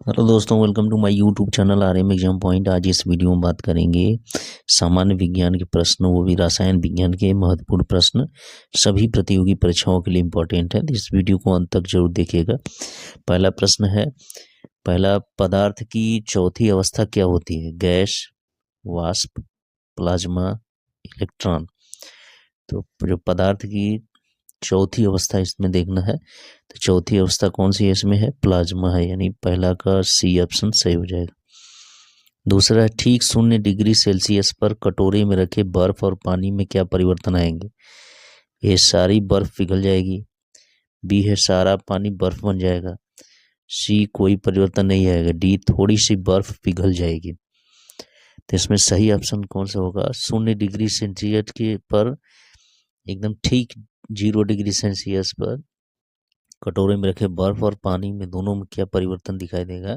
Hello दोस्तों, welcome to my YouTube channel R M exam point. आज इस video में बात करेंगे सामान्य विज्ञान के प्रश्न, वो भी रसायन विज्ञान के महत्वपूर्ण प्रश्न, सभी प्रतियोगी परीक्षाओं के लिए इम्पोर्टेंट है। तो इस वीडियो को अंत तक जरूर देखिएगा। पहला प्रश्न है, पहला, पदार्थ की चौथी अवस्था क्या होती है? गैस, वाष्प, प्लाज्मा, इलेक्ट्रॉन। तो जो पदार्थ की चौथी अवस्था इसमें देखना है, तो चौथी अवस्था कौन सी है? इसमें है प्लाज्मा है, यानी पहला का सी ऑप्शन सही हो जाएगा। दूसरा है, ठीक 0 डिग्री सेल्सियस पर कटोरे में रखे बर्फ और पानी में क्या परिवर्तन आएंगे? ए, सारी बर्फ पिघल जाएगी। बी है, सारा पानी बर्फ बन जाएगा। सी, कोई परिवर्तन नहीं आएगा। डी, थोड़ी सी बर्फ पिघल जाएगी। तो इसमें सही ऑप्शन कौन सा होगा? 0 डिग्री सेल्सियस के पर एकदम ठीक 0 डिग्री सेल्सियस पर कटोरे में रखे बर्फ और पानी में दोनों में क्या परिवर्तन दिखाई देगा?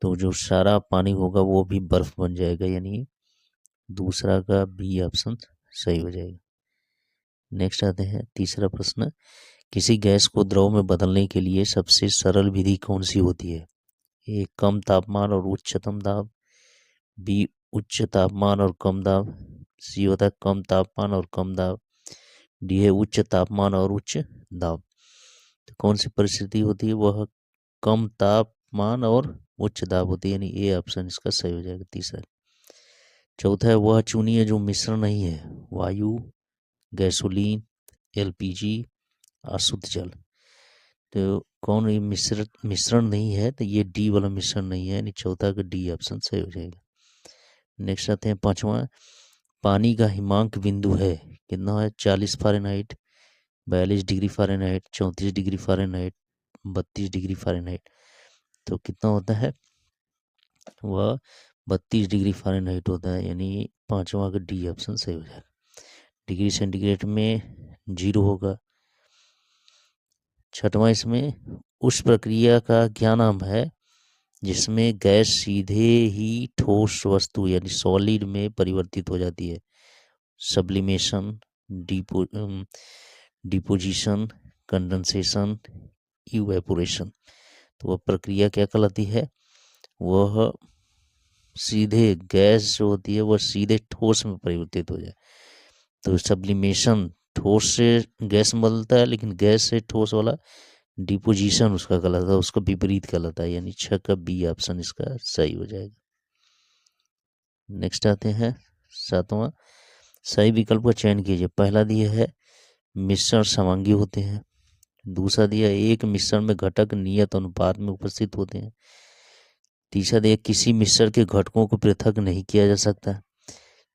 तो जो सारा पानी होगा वो भी बर्फ बन जाएगा, यानी दूसरा का बी ऑप्शन सही हो जाएगा। नेक्स्ट आते हैं तीसरा प्रश्न, किसी गैस को द्रव में बदलने के लिए सबसे सरल विधि कौन सी होती है? ए, कम तापमान और उच्चतम दाब। बी, उच्च तापमान और कम दाब। सी होता है कम तापमान और कम दाब। डी है उच्च तापमान और उच्च दाब। तो कौन सी परिस्थिति होती है? वह कम तापमान और उच्च दाब होती है, यानी ए ऑप्शन इसका सही हो जाएगा, तीसरा। चौथा है, वह चुनिए जो मिश्रण नहीं है। वायु, गैसोलीन, एलपीजी, अशुद्ध जल। तो कौन ये मिश्रण नहीं है? तो ये डी वाला मिश्रण नहीं है, यानी चौथा का डी ऑप्शन सही हो जाएगा। नेक्स्ट आते हैं पांचवा, पानी का हिमांक बिंदु है कितना है? 40 Fahrenheit, 42 degree Fahrenheit, 34 degree Fahrenheit, 32 degree Fahrenheit. तो कितना होता है? वह 32 डिग्री फ़ारेनहाइट होता है, यानी पांचवा का डी ऑप्शन सही हो जाएगा। डिग्री सेंटीग्रेड में 0 होगा। छठवां, इसमें उस प्रक्रिया का क्या नाम है जिसमें गैस सीधे ही ठोस वस्तु यानी सॉलिड में परिवर्तित हो जाती है? Sublimation, deposition, condensation, evaporation. तो वह प्रक्रिया क्या कहलाती है? वह सीधे गैस जो होती है वह सीधे ठोस में परिवर्तित हो जाए, तो सब्लिमेशन ठोस से गैस में बदलता है, लेकिन गैस से ठोस वाला डिपोजिशन उसका कहलाता है, उसका विपरीत कहलाता है, यानी 6 का बी ऑप्शन इसका सही हो जाएगा। नेक्स्ट आते हैं सातवां, सही विकल्प का चयन कीजिए। पहला दिया है मिश्रण समांगी होते हैं। दूसरा दिया एक मिश्रण में घटक नियत अनुपात में उपस्थित होते हैं। तीसरा दिया किसी मिश्रण के घटकों को पृथक नहीं किया जा सकता।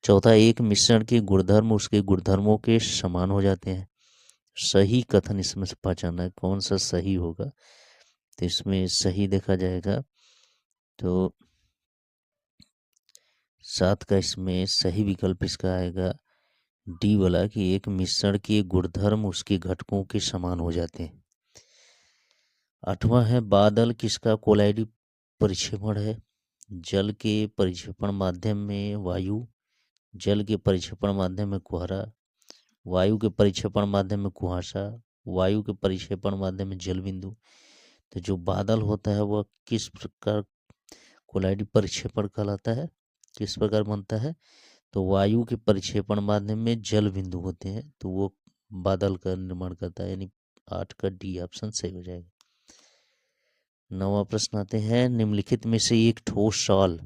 चौथा, एक मिश्रण के गुणधर्म उसके गुणधर्मों के समान हो जाते हैं। सही कथन इसमें से पहचानना है कौन सा सही होगा। तो इसमें सही देखा जाएगा तो 7 का इसमें सही विकल्प इसका आएगा डी वाला, कि एक मिश्रण के गुणधर्म उसके घटकों के समान हो जाते हैं। 8वां है, बादल किसका कोलाइडी परिक्षेपण है? जल के परिक्षेपण माध्यम में वायु, जल के परिक्षेपण माध्यम में कुहरा, वायु के परिक्षेपण माध्यम में कुहासा, वायु के परिक्षेपण माध्यम में जल बिंदु। तो जो बादल होता है वह किस प्रकार कोलाइडी परिक्षेपण कहलाता है, किस प्रकार बनता है? तो वायु के परिक्षेपण माध्यम में जल बिंदु होते हैं, तो वो बादल का निर्माण करता है, यानी 8 का डी ऑप्शन सही हो जाएगा। 9वां प्रश्न आते हैं, निम्नलिखित में से एक ठोस सॉल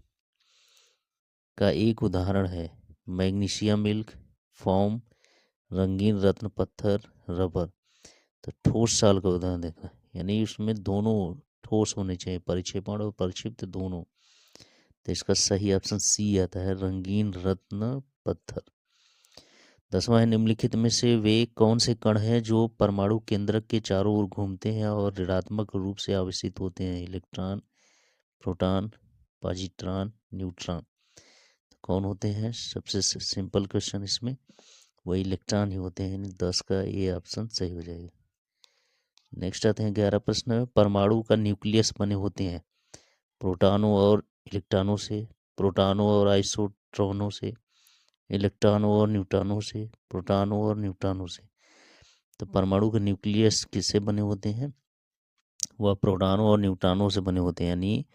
का एक उदाहरण है? मैग्नीशियम मिल्क, फोम, रंगीन रत्न पत्थर, रबर। तो ठोस सॉल का उदाहरण देखना, यानी उसमें दोनों ठोस होने चाहिए, परिक्षेपण और परिक्षिप्त दोनों। तो इसका सही ऑप्शन सी आता है, रंगीन रत्न पत्थर। 10वां है, निम्नलिखित में से वे कौन से कण हैं जो परमाणु केंद्रक के चारों ओर घूमते हैं और ऋणात्मक रूप से आवेशित होते हैं? Electron, proton, positron, neutron. तो कौन होते हैं? सबसे सिंपल क्वेश्चन इसमें वही इलेक्ट्रॉन ही होते हैं, यानी 10 का ये ऑप्शन सही हो जाएगा। नेक्स्ट आते हैं 11 प्रश्न में, परमाणु का न्यूक्लियस बने होते हैं प्रोटॉनों और इलेक्ट्रॉनों से, प्रोटॉनों और आइसोट्रॉनों से, इलेक्ट्रॉनों और न्यूट्रॉनों से, प्रोटॉनों और न्यूट्रॉनों से। तो परमाणु के न्यूक्लियस किससे बने होते हैं? वह प्रोटॉनों और न्यूट्रॉनों से बने होते हैं, यानी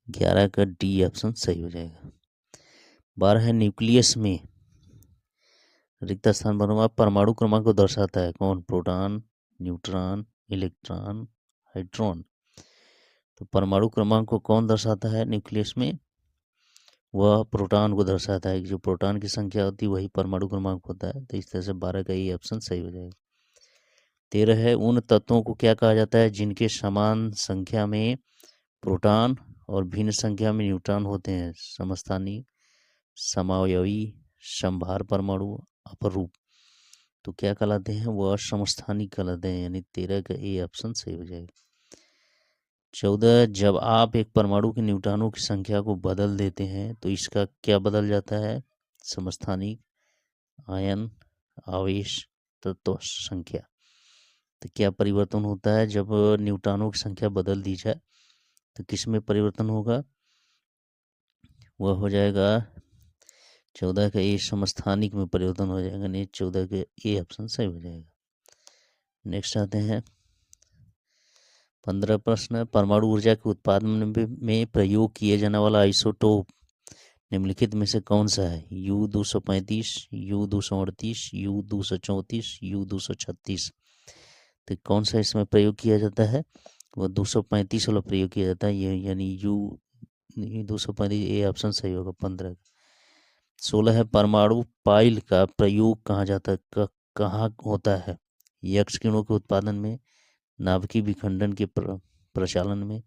11 का डी ऑप्शन सही हो जाएगा। 12 है न्यूक्लियस में रिक्त स्थान बना हुआ परमाणु क्रमांक को दर्शाता है कौन? Proton, neutron, electron, hydron. तो परमाणु क्रमांक को कौन दर्शाता है न्यूक्लियस में? वह प्रोटॉन को दर्शाता है कि जो प्रोटॉन की संख्या होती है वही परमाणु क्रमांक होता है। तो इस तरह से 12 का ये ऑप्शन सही हो जाएगा। 13 है उन तत्वों को क्या कहा जाता है जिनके समान संख्या में प्रोटॉन और भिन्न संख्या में न्यूट्रॉन होते हैं? समस्थानिक, समावयवी, समभार परमाणु, अपरूप। तो क्या कहलाते हैं? वह समस्थानिक कहलाते हैं, यानी 13 का ए ऑप्शन सही हो जाएगा। 14 जब आप एक परमाणु के न्यूट्रॉनों की संख्या को बदल देते हैं तो इसका क्या बदल जाता है? समस्थानिक, आयन, आवेश, तत्व संख्या। तो क्या परिवर्तन होता है जब न्यूट्रॉनों की संख्या बदल दी जाए? तो किस में परिवर्तन होगा? वह हो जाएगा 14 का ए समस्थानिक में परिवर्तन हो जाएगा, नहीं 14 का ए ऑप्शन सही हो जाएगा। नेक्स्ट आते हैं 15 प्रश्न। परमाणु ऊर्जा के उत्पादन में प्रयोग किए जाने वाला आइसोटोप निम्नलिखित में से कौन सा है? U235, U238, U234, U236। तो कौन सा इसमें प्रयोग किया जाता है? वह 235 वाला प्रयोग किया जाता है, ये यानी U235 ए ऑप्शन सही होगा 15। 16 है परमाणु पाइल का प्रयोग कहाँ जाता है, कहाँ होता है? यक्ष किरणों के उत्पादन में, नाभिकीय विखंडन के प्रचालन में,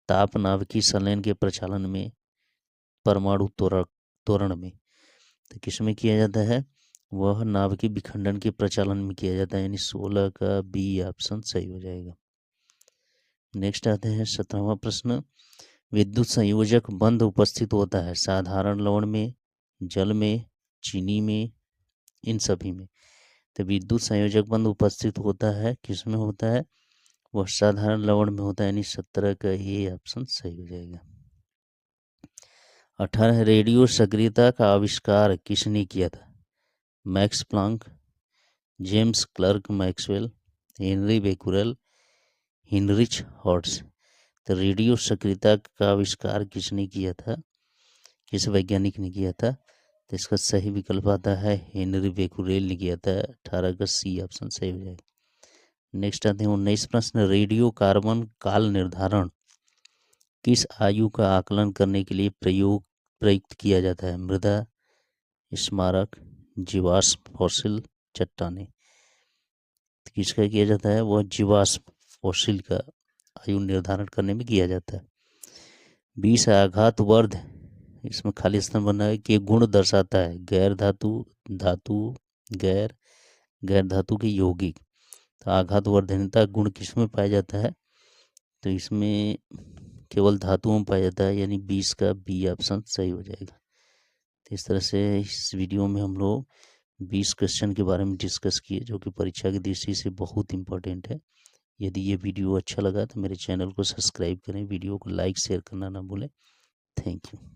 ताप नाभिकीय संलयन के प्रचालन में, परमाणु त्वरण में। तो किस में किया जाता है? वह नाभिकीय विखंडन के प्रचालन में किया जाता है, यानी 16 का बी ऑप्शन सही हो जाएगा। नेक्स्ट आते हैं 17वां प्रश्न। विद्युत संयोजक बंध उपस्थित होता है साधारण लवण में, जल में, चीनी में, इन सभी में। तो विद्युत संयोजक बंध उपस्थित होता है किस में होता है? वह साधारण लवण में होता है, यानी 17 का ये ऑप्शन सही हो जाएगा। 18 रेडियो सक्रियता का आविष्कार किसने किया था? Max Planck, James Clerk Maxwell, Henri Becquerel, Heinrich Hertz. तो रेडियो सक्रियता का आविष्कार किसने किया था? किस वैज्ञानिक ने किया था? तो इसका सही विकल्प आता है हेनरी बेकुरेल ने किया था। 18 का सी ऑप्शन सही हो जाएगा। नेक्स्ट आते हैं 19 प्रश्न। रेडियो कार्बन काल निर्धारण किस आयु का आकलन करने के लिए प्रयुक्त किया जाता है? मृदा, स्मारक, जीवाश्म, फॉसिल, चट्टानें। किसका किया जाता है? वह जीवाश्म फॉसिल का आयु निर्धारण करने में किया जाता है। 20 आघात वर्ध, इसमें खाली स्थान बना है कि गुण दर्शाता है गैर धातु, धातु, गैर धातु के यौगिक। तो आघात वर्धनता गुण किसमें पाया जाता है? तो इसमें केवल धातुओं में पाया जाता है, यानी 20 का बी ऑप्शन सही हो जाएगा। तो इस तरह से इस वीडियो में हम लोग 20 क्वेश्चन के बारे में डिस्कस किए जो कि परीक्षा की दृष्टि से बहुत इंपॉर्टेंट है। यदि ये वीडियो अच्छा लगा तो मेरे चैनल को सब्सक्राइब करें, वीडियो को लाइक शेयर करना ना भूलें। Thank you.